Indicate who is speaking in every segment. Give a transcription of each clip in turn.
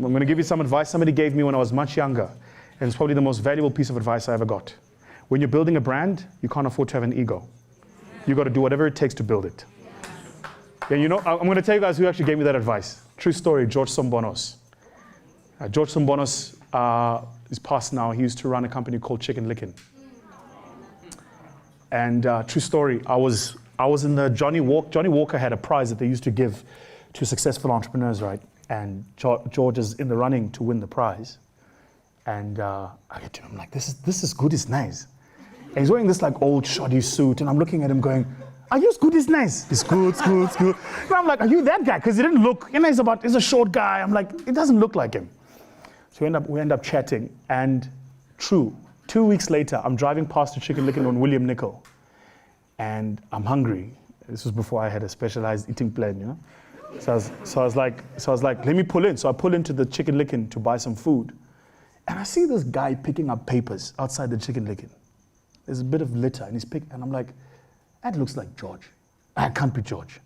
Speaker 1: I'm going to give you some advice somebody gave me when I was much younger. And it's probably the most valuable piece of advice I ever got. When you're building a brand, you can't afford to have an ego. You got to do whatever it takes to build it. And you know, I'm going to tell you guys who actually gave me that advice. True story, George Sombonos. George Sombonos is passed now. He used to run a company called Chicken Licken. And true story, I was in the Johnny Walker had a prize that they used to give to successful entrepreneurs, right? And George is in the running to win the prize. And I get to him, I'm like, this is good as nice. And he's wearing this like old shoddy suit, and I'm looking at him going, are you as good as nice? He's good. And I'm like, are you that guy? Because he didn't look, you know, he's a short guy. I'm like, it doesn't look like him. So we end up chatting, and true, 2 weeks later, I'm driving past a Chicken Licken on William Nicol, and I'm hungry. This was before I had a specialized eating plan, you know. So I was like, let me pull in. So I pull into the Chicken Licken to buy some food. And I see this guy picking up papers outside the Chicken Licken. There's a bit of litter, and and I'm like, that looks like George. That can't be George.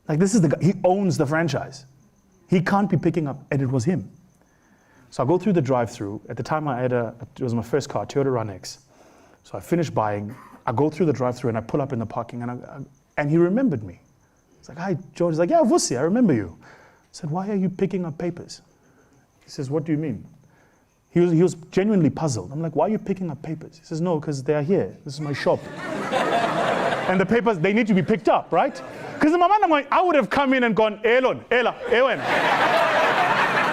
Speaker 1: Like, this is the guy, he owns the franchise. He can't be picking up, and it was him. So I go through the drive-through. At the time it was my first car, Toyota Run-X. So I finish buying, I go through the drive-through, and I pull up in the parking, and he remembered me. He's like, hi, George. He's like, yeah, Vusi, I remember you. I said, why are you picking up papers? He says, what do you mean? He was genuinely puzzled. I'm like, why are you picking up papers? He says, no, because they are here. This is my shop. And the papers, they need to be picked up, right? Because in my mind, I'm like, I would have come in and gone, Elon, Ela, Ewen.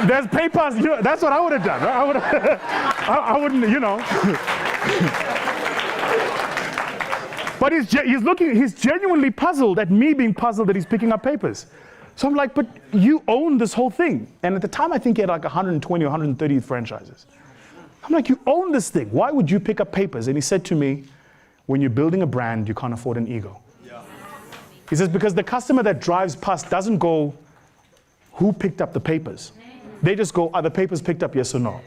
Speaker 1: There's papers, you know, that's what I would have done, right? I wouldn't, you know. But he's genuinely puzzled at me being puzzled that he's picking up papers. So I'm like, but you own this whole thing. And at the time, I think he had like 120 or 130 franchises. I'm like, you own this thing. Why would you pick up papers? And he said to me, when you're building a brand, you can't afford an ego. Yeah. He says, because the customer that drives past doesn't go, who picked up the papers? They just go, are the papers picked up, yes or no?